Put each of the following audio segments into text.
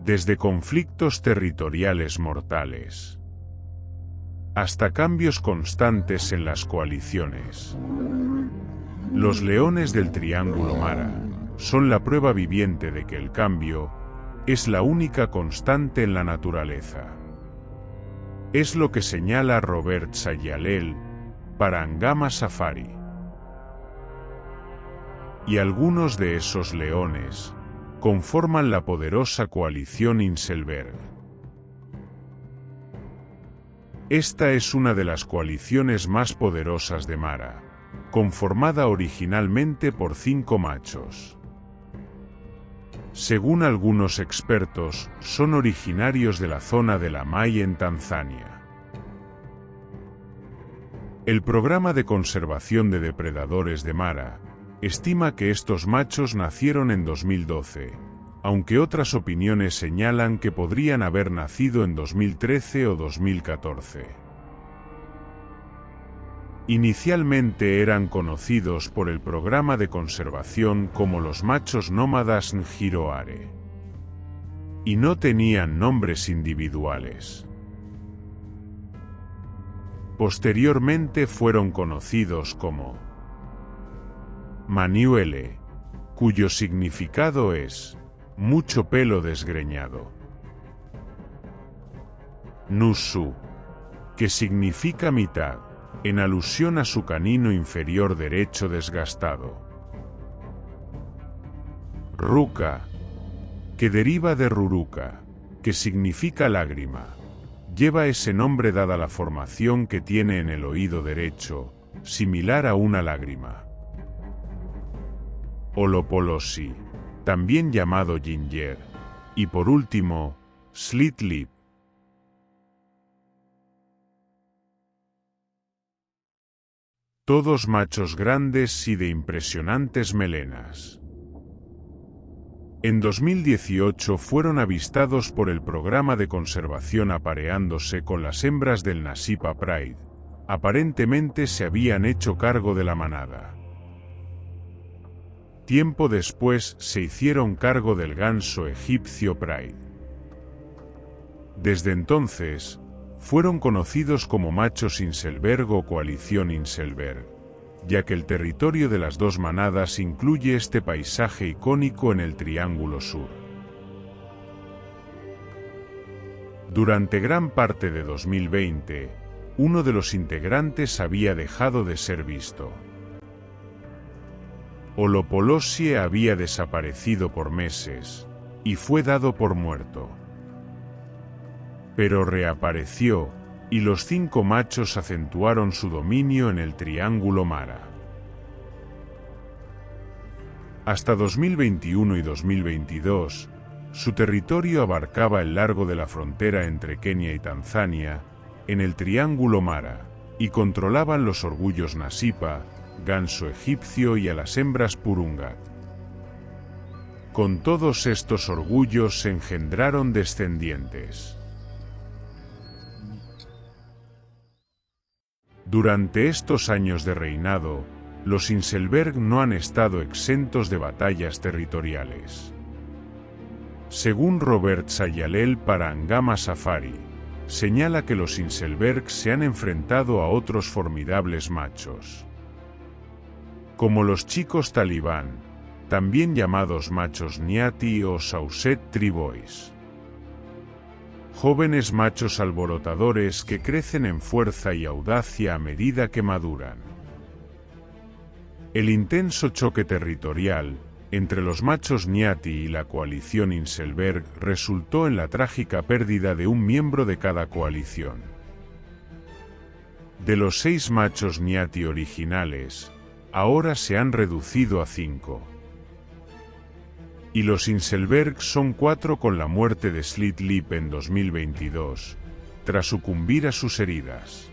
desde conflictos territoriales mortales hasta cambios constantes en las coaliciones. Los leones del Triángulo Mara son la prueba viviente de que el cambio es la única constante en la naturaleza. Es lo que señala Robert Sayalel para Angama Safari. Y algunos de esos leones conforman la poderosa coalición Inselberg. Esta es una de las coaliciones más poderosas de Mara, conformada originalmente por 5 machos. Según algunos expertos, son originarios de la zona de la Mai en Tanzania. El Programa de Conservación de Depredadores de Mara estima que estos machos nacieron en 2012, aunque otras opiniones señalan que podrían haber nacido en 2013 o 2014. Inicialmente eran conocidos por el programa de conservación como los machos nómadas Njiroare, y no tenían nombres individuales. Posteriormente fueron conocidos como Maniuele, cuyo significado es mucho pelo desgreñado. Nusu, que significa mitad, en alusión a su canino inferior derecho desgastado. Ruka, que deriva de ruruka, que significa lágrima, lleva ese nombre dada la formación que tiene en el oído derecho, similar a una lágrima. Olopolosi, también llamado ginger, y por último, slit lip. Todos machos grandes y de impresionantes melenas. En 2018 fueron avistados por el programa de conservación apareándose con las hembras del Nasipa Pride. Aparentemente se habían hecho cargo de la manada. Tiempo después se hicieron cargo del ganso egipcio Pride. Desde entonces, fueron conocidos como machos Inselberg o coalición Inselberg, ya que el territorio de las dos manadas incluye este paisaje icónico en el Triángulo Sur. Durante gran parte de 2020, uno de los integrantes había dejado de ser visto. Olopolosie había desaparecido por meses, y fue dado por muerto. Pero reapareció, y los 5 machos acentuaron su dominio en el Triángulo Mara. Hasta 2021 y 2022, su territorio abarcaba el largo de la frontera entre Kenia y Tanzania, en el Triángulo Mara, y controlaban los orgullos Nasipa, ganso egipcio y a las hembras Purungat. Con todos estos orgullos se engendraron descendientes. Durante estos años de reinado, los Inselberg no han estado exentos de batallas territoriales. Según Robert Sayalel para Angama Safari, señala que los Inselberg se han enfrentado a otros formidables machos, como los chicos talibán, también llamados machos Nyati o Sauset Tribois. Jóvenes machos alborotadores que crecen en fuerza y audacia a medida que maduran. El intenso choque territorial entre los machos Nyati y la coalición Inselberg resultó en la trágica pérdida de un miembro de cada coalición. De los 6 machos Nyati originales, ahora se han reducido a 5. Y los Inselberg son 4 con la muerte de Slit Lip en 2022, tras sucumbir a sus heridas.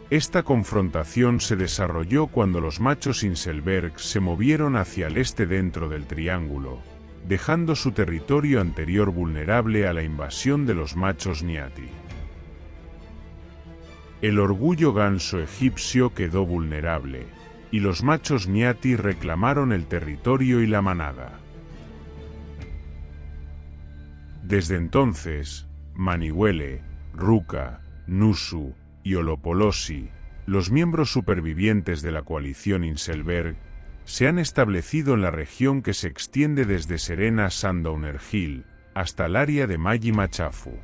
Esta confrontación se desarrolló cuando los machos Inselberg se movieron hacia el este dentro del triángulo, dejando su territorio anterior vulnerable a la invasión de los machos Nyati. El orgullo ganso egipcio quedó vulnerable, y los machos Nyati reclamaron el territorio y la manada. Desde entonces, Manihuele, Ruka, Nusu y Olopolosi, los miembros supervivientes de la coalición Inselberg, se han establecido en la región que se extiende desde Serena Sundowner Hill hasta el área de Maji Machafu.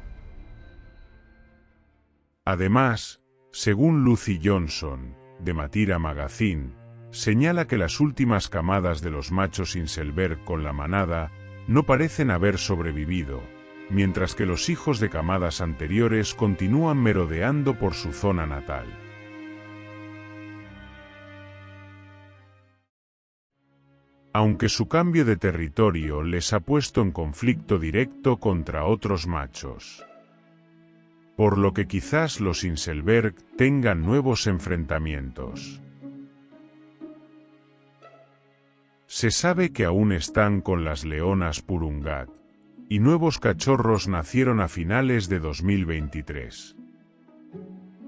Además, según Lucy Johnson, de Matira Magazine, señala que las últimas camadas de los machos Inselberg con la manada no parecen haber sobrevivido, mientras que los hijos de camadas anteriores continúan merodeando por su zona natal. Aunque su cambio de territorio les ha puesto en conflicto directo contra otros machos, por lo que quizás los Inselberg tengan nuevos enfrentamientos. Se sabe que aún están con las leonas Purungat, y nuevos cachorros nacieron a finales de 2023.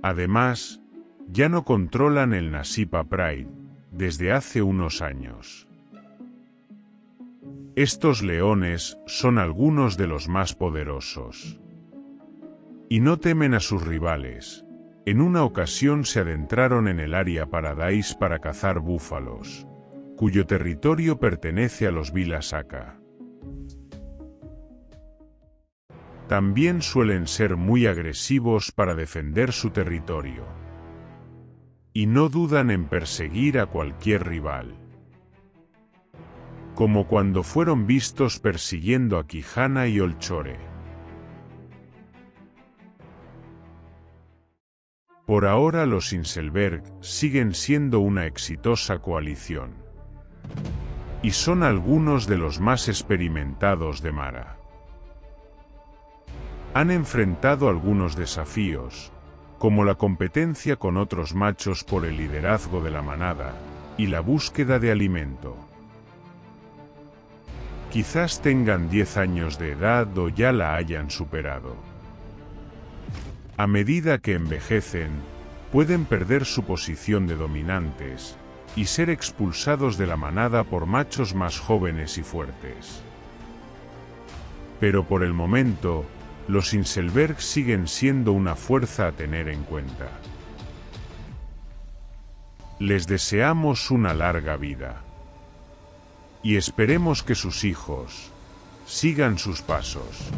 Además, ya no controlan el Nasipa Pride desde hace unos años. Estos leones son algunos de los más poderosos. Y no temen a sus rivales. En una ocasión se adentraron en el área Paradise para cazar búfalos, cuyo territorio pertenece a los Vilasaka. También suelen ser muy agresivos para defender su territorio. Y no dudan en perseguir a cualquier rival. Como cuando fueron vistos persiguiendo a Kijana y Olchore. Por ahora los Inselberg siguen siendo una exitosa coalición. Y son algunos de los más experimentados de Mara. Han enfrentado algunos desafíos, como la competencia con otros machos por el liderazgo de la manada, y la búsqueda de alimento. Quizás tengan 10 años de edad o ya la hayan superado. A medida que envejecen, pueden perder su posición de dominantes y ser expulsados de la manada por machos más jóvenes y fuertes. Pero por el momento, los Inselberg siguen siendo una fuerza a tener en cuenta. Les deseamos una larga vida. Y esperemos que sus hijos sigan sus pasos.